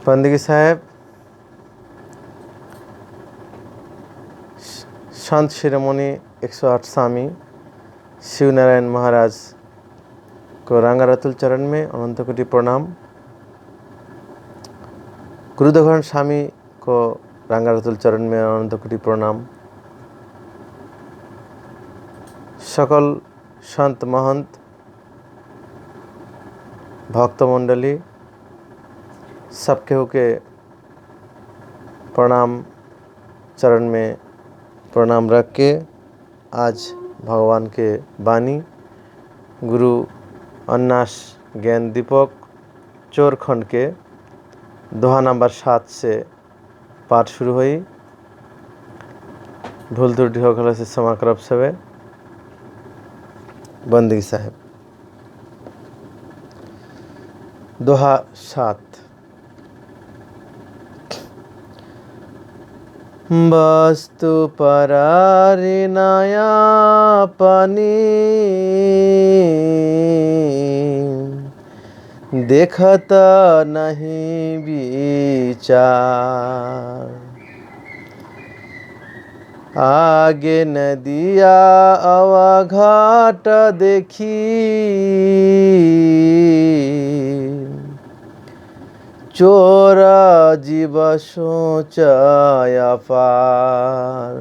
बंदगी साहब, संत शिरोमणि 108 स्वामी शिवनारायण महाराज को रंगारतुल चरण में अनंत कोटि प्रणाम। गुरुदेवन स्वामी को रंगारतुल चरण में अनंत कोटि प्रणाम। सकल संत महंत भक्त मंडली सबके होके प्रणाम चरण में प्रणाम रख के आज भगवान के वाणी गुरु अन्नास ज्ञान दीपक चोरखंड के दोहा नंबर 7 से पाठ शुरू हुई। भूल त्रुटि होखला से क्षमा करब सवे। बंदगी साहब, दोहा 7। वस्तु परारी नया पानी देखत नहीं विचार। आगे नदिया अवघाट देखी चोर जीव सोचया पार।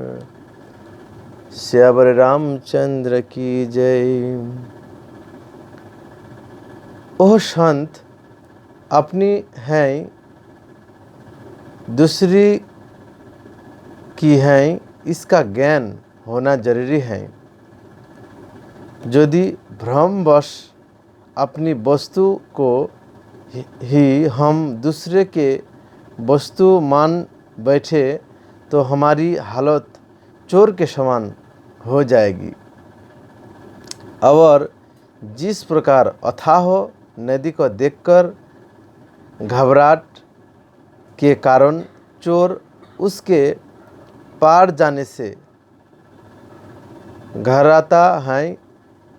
श्यावर रामचंद्र की जय। ओह संत अपनी हैं दूसरी की हैं, इसका ज्ञान होना जरूरी है। यदि भ्रमवश अपनी वस्तु को ही हम दूसरे के वस्तु मान बैठे तो हमारी हालत चोर के समान हो जाएगी। और जिस प्रकार अथाह नदी को देखकर घबराहट के कारण चोर उसके पार जाने से घबराता है,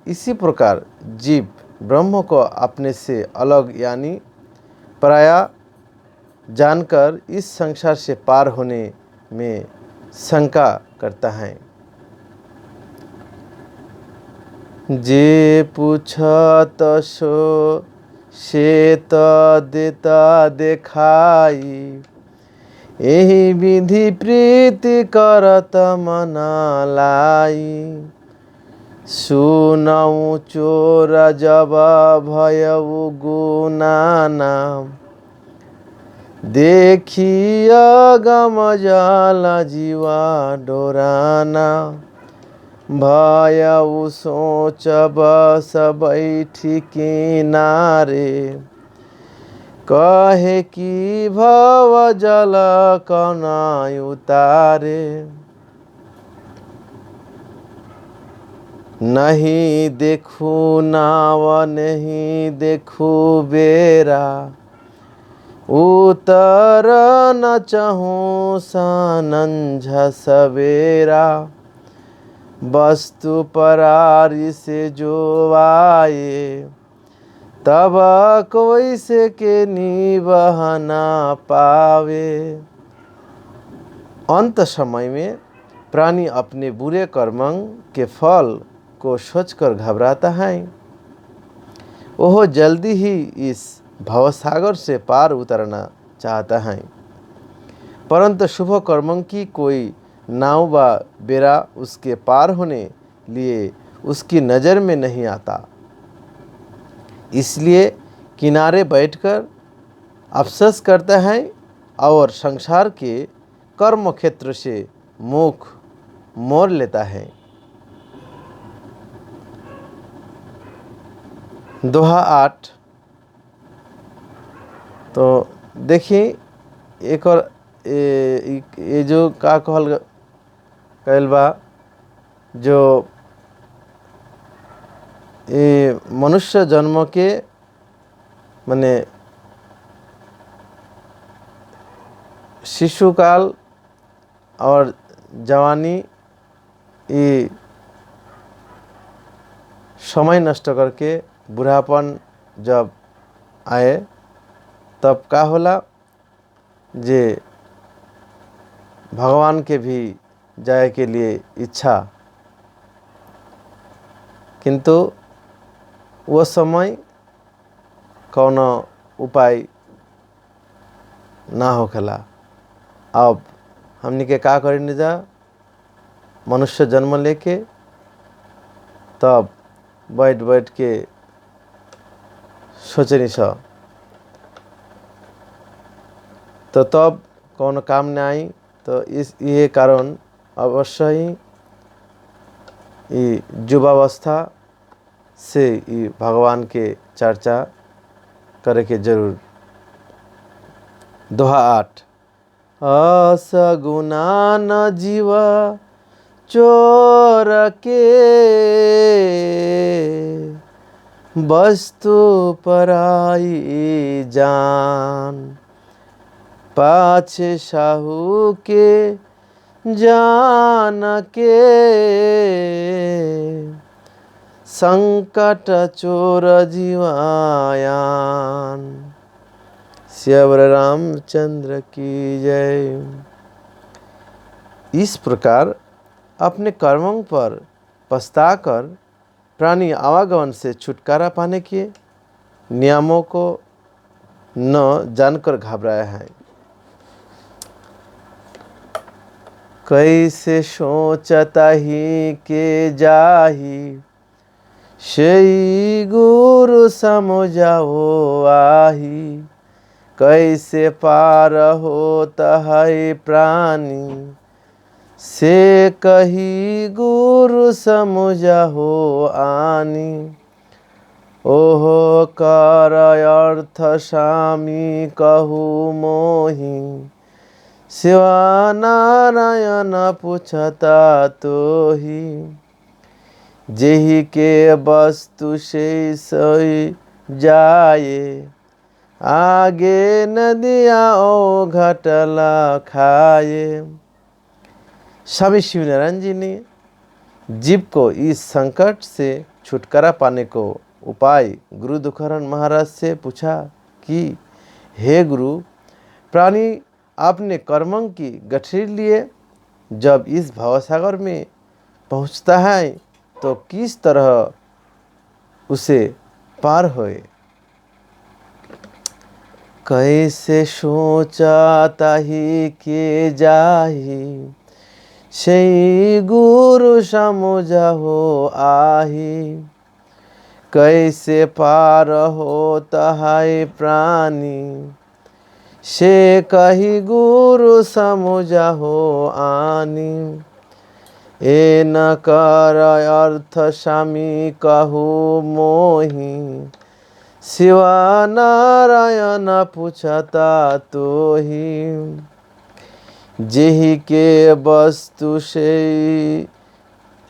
इसी प्रकार जीव ब्रह्म को अपने से अलग यानी पराया जानकर इस संसार से पार होने में शंका करता है। जे पूछत सो से तो देता देखाई। एही विधि प्रीति करत मना लाई। सुनऊ चोर जब भयउ गुनाना। देखिय गम जाल जीवा डोराना। भयउ सोच बस बैठी किनारे। कहे कि भव जल कना उतारे। नहीं देखू नाव नहीं देखू बेरा। उतर न चाहूँ सानंझ सवेरा। वस्तु परारी से जो आए। तब कोई से के निबहना पावे। अंत समय में प्राणी अपने बुरे कर्मों के फल को सोचकर घबराता है। वह जल्दी ही इस भवसागर से पार उतरना चाहता है, परंतु शुभ कर्मों की कोई नाव व बेड़ा उसके पार होने लिए उसकी नज़र में नहीं आता। इसलिए किनारे बैठकर अफसोस करता है और संसार के कर्म क्षेत्र से मुख मोड़ लेता है। दोहा 8। तो देखिए एक और ये जो का कहल बा, जो ये मनुष्य जन्म के माने शिशुकाल और जवानी ये समय नष्ट करके बुढ़ापन जब आए तब का होला जे भगवान के भी जाए के लिए इच्छा, किंतु वो समय कौनो उपाय ना होखेला। अब हमनी के का करी जा, मनुष्य जन्म लेके तब बैठ बैठ के सोचनी सा, तो तब कौन काम न आई। तो इस ये कारण अवश्य ही युवावस्था से भगवान के चर्चा करे के जरूर। दोहा 8। असगुना न जीवा चोर के, वस्तु पराई जान। पाछे साहू के जान के, संकट चोर जीवायान। श्यावर रामचंद्र की जय। इस प्रकार अपने कर्मों पर पछताकर प्राणी आवागमन से छुटकारा पाने के नियमों को न जानकर घबराया है। कैसे सोचता ही के जाही, सेई गुरु समझाओ आही। कैसे पार होता है प्राणी, से कही गुरु समझाओ आनी। ओहो कर अर्थ स्वामी कहू मोही, शिवा नारायण पूछता तो ही। जेहि के वस्तु से सोई जाए, आगे नदिया ओ घटला खाए। स्वामी शिवनारायण जी ने जीव को इस संकट से छुटकारा पाने को उपाय गुरु दुखहरण महाराज से पूछा कि हे गुरु, प्राणी अपने कर्मों की गठरी लिए जब इस भवसागर में पहुँचता है तो किस तरह उसे पार होए। कैसे सोचता ही के जाही, सेई गुरु समझाओ आही। कैसे पार होता है प्राणी, से कही गुरु समझाओ आनी। ए न कर अर्थ स्वामी कहू मोही, शिवा नारायण पूछता तो ही। जेहि के वस्तु से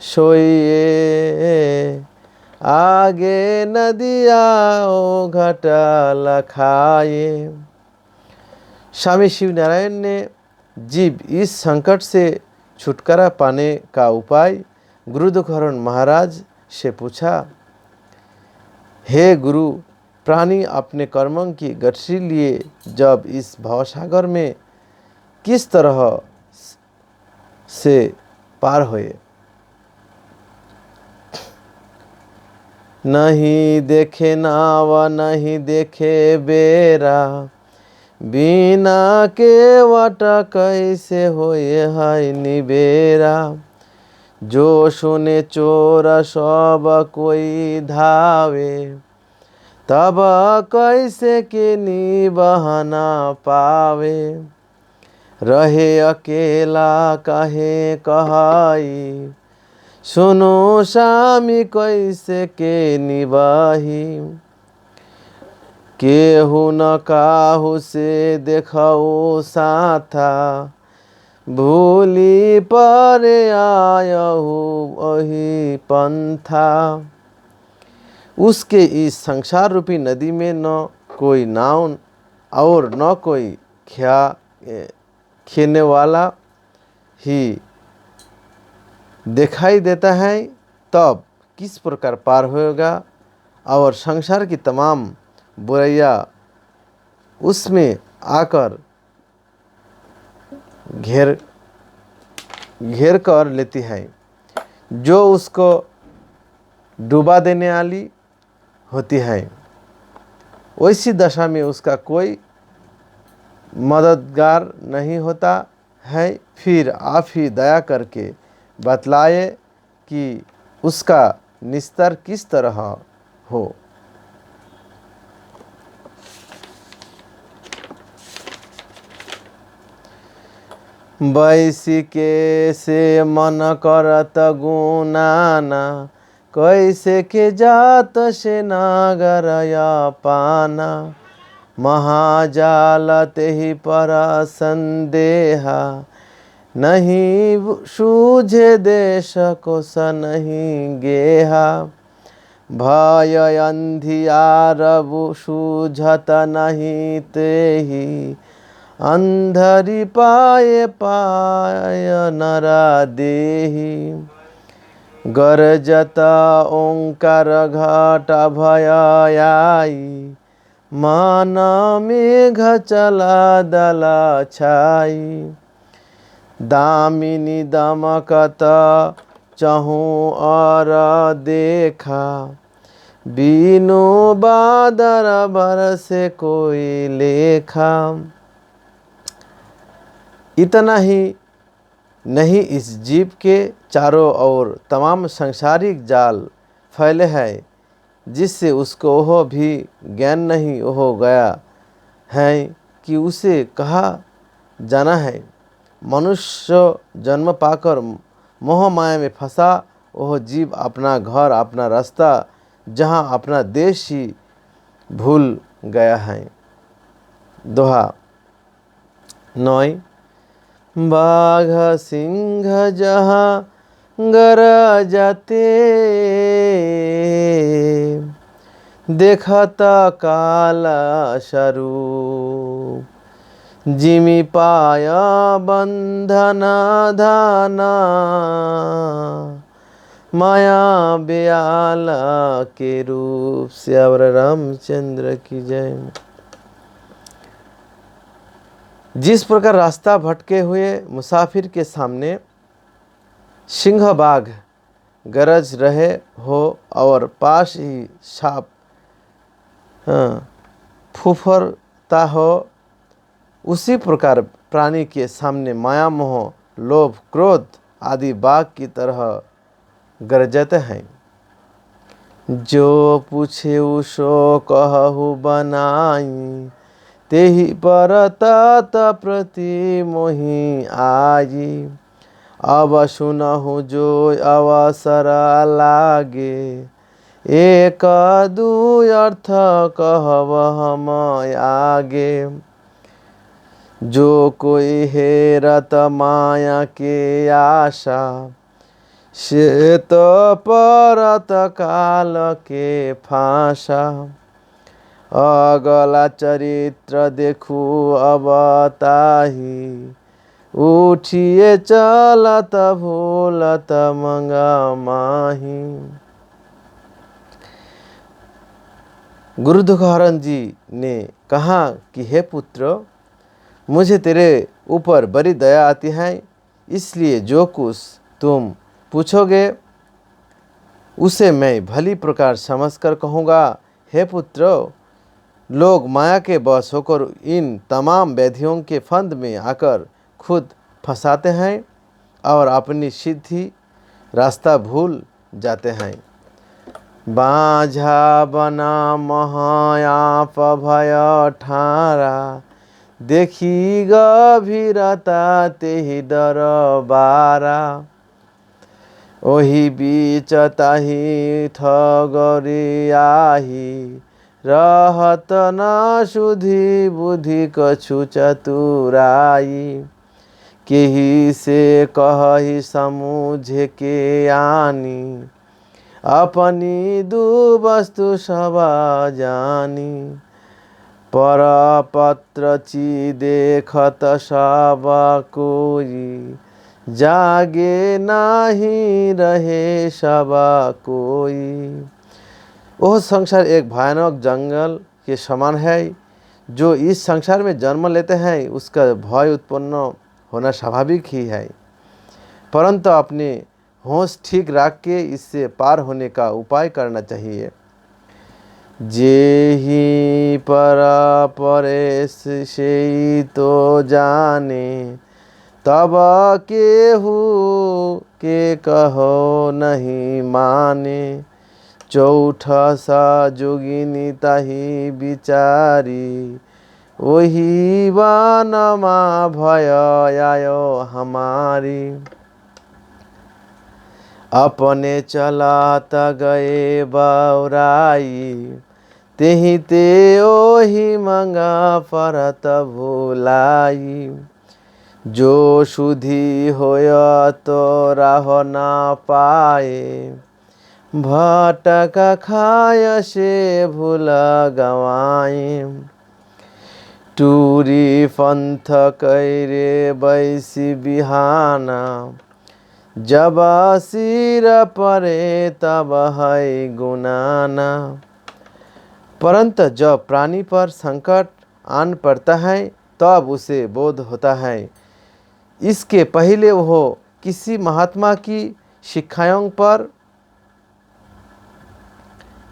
सोइए, आगे नदिया ओ घटल खाए। स्वामी शिवनारायण ने जीव इस संकट से छुटकारा पाने का उपाय गुरु दुखहरण महाराज से पूछा। हे गुरु, प्राणी अपने कर्मों की गठरी लिए जब इस भवसागर में किस तरह से पार होए। नहीं देखे नाव नहीं देखे बेरा, बिना के वट कैसे होए है निबेरा। जो सुने चोर सब कोई धावे, तब कैसे के निबहना पावे। रहे अकेला काहे कहाई, सुनो स्वामी कैसे के निबाही। केहू न काहू से देखो साथा, भूली परे आयहू वही पंथा। उसके इस संसार रूपी नदी में न कोई नाव और न कोई खेने वाला ही दिखाई देता है, तब किस प्रकार पार होगा। और संसार की तमाम बुराइयाँ उसमें आकर घेर घेर कर लेती है, जो उसको डुबा देने वाली होती है। वैसी दशा में उसका कोई मददगार नहीं होता है। फिर आप ही दया करके बतलाए कि उसका निस्तर किस तरह हो। बैसी के से मन करत गुनाना, कैसे के जात से नागर पाना। महाजाल तेहि पर संदेहा, नहीं सूझे देश को नहीं गेहा। भय अंधियार सूझत नहीं तेहि, अंधरी पाए पाय नरा देहि। गरजत ओंकार घट भय आई, मान मेघ चला दल छाई। दामिनी दमकत चहूँ और देखा, बीनु बादर बरसे कोई लेखा। इतना ही नहीं, इस जीव के चारों ओर तमाम सांसारिक जाल फैले हैं, जिससे उसको वह भी ज्ञान नहीं हो गया है कि उसे कहाँ जाना है। मनुष्य जन्म पाकर मोह माया में फंसा वह जीव अपना घर, अपना रास्ता, जहाँ अपना देश ही भूल गया है। दोहा 9। बाघ सिंह जहाँ गरजते, देखता काला स्वरूप। जिमि पाया बंधना धाना, माया ब्याला के रूप। श्यावर रामचंद्र की जय। जिस प्रकार रास्ता भटके हुए मुसाफिर के सामने सिंह बाघ गरज रहे हो और पास ही सांप फुफरता हो, उसी प्रकार प्राणी के सामने माया मोह लोभ क्रोध आदि बाघ की तरह गरजते हैं। जो पूछे सो कहु बनाई, तेहि पर तात प्रति मोहि आई। अब सुनहु जो अवसर लागे, एक दू अर्थ कहब हम आगे। जो कोई हेरत माया के आशा, से तो परत काल के फांसा। अगला चरित्र देखू अब ताही, उठिए चलत भूलत मंगा माही। गुरु दुखहरण जी ने कहा कि हे पुत्र, मुझे तेरे ऊपर बड़ी दया आती है, इसलिए जो कुछ तुम पूछोगे उसे मैं भली प्रकार समझकर कहूँगा। हे पुत्र, लोग माया के बस होकर इन तमाम व्याधियों के फंद में आकर खुद फंसाते हैं और अपनी सीधी रास्ता भूल जाते हैं। बाझा बना महायाप भय ठारा, देखी गभीरता तेहि डर बारा। ओहि बीच ताहि ठगरी आही, रहत न सुधि बुद्धि कछु चतुराई। केहि से कहि समझे के आनी, अपनी दु वस्तु सब जानी। पर पत्र ची देखत सब कोई, जागे नाही रहे सब कोई। वह संसार एक भयानक जंगल के समान है। जो इस संसार में जन्म लेते हैं उसका भय उत्पन्न होना स्वाभाविक ही है, परंतु अपने होश ठीक रख के इससे पार होने का उपाय करना चाहिए। जेहि परा परेश सेई तो जाने, तब केहू के कहो नहीं माने। चौथा सा जोगिनी ताही बिचारी, वही बानमा भय आयो हमारी। अपने चलात गए बौराई, तेहि ते ओहि मंगा परत भुलाई। जो सुधी होय तो राह ना पाए, भटक खाय से भूल गवाए। टूरी पंथ कैरे बैसी बिहाना, जब सिर परे तब है गुनाना। परंतु जब प्राणी पर संकट आन पड़ता है तब उसे बोध होता है। इसके पहले वह किसी महात्मा की शिक्षाओं पर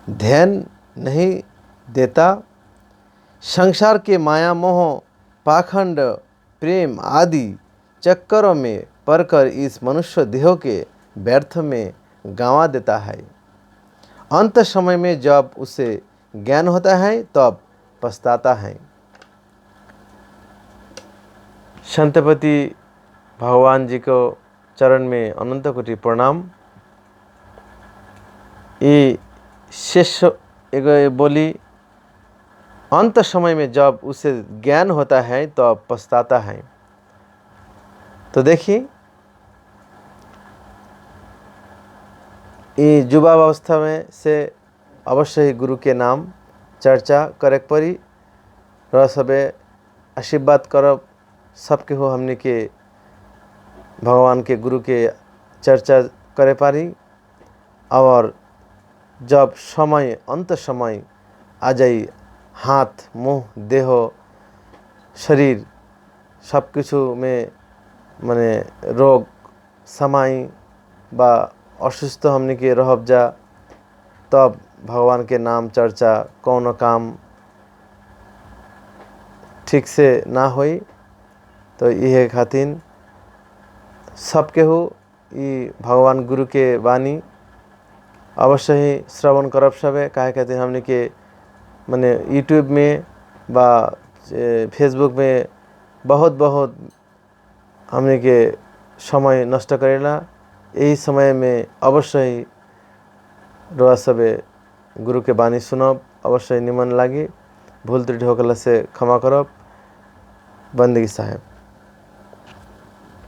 ध्यान नहीं देता। संसार के माया मोह पाखंड प्रेम आदि चक्करों में पड़कर इस मनुष्य देह के व्यर्थ में गंवा देता है। अंत समय में जब उसे ज्ञान होता है तब पछताता है। संतपति भगवान जी को चरण में अनंत कोटि प्रणाम। ये शेष एक बोली, अंत समय में जब उसे ज्ञान होता है तो पछताता है। तो देखिए, ये युवावस्था में से अवश्य ही गुरु के नाम चर्चा करे परी र सबे आशीर्वाद करब सबके हो हमने के भगवान के गुरु के चर्चा करे पारी। और जब समय अंत समय आ जाई, हाथ मुँह देह शरीर सब किछु में माने रोग समय बा असुस्थ हमने के रहब जा, तब भगवान के नाम चर्चा कौन काम ठीक से ना होई। तो यह खातिर सबके हो ये भगवान गुरु के वाणी अवश्य ही श्रवण करब सबे। काहे कहते हमने के माने यूट्यूब में बा फेसबुक में बहुत हमने के समय नष्ट करेला। यही समय में अवश्य ही रोआ सबे गुरु के वाणी सुनब अवश्य निमन लागी। भूल त्रुटि होकला से क्षमा करब। बंदगी साहेब।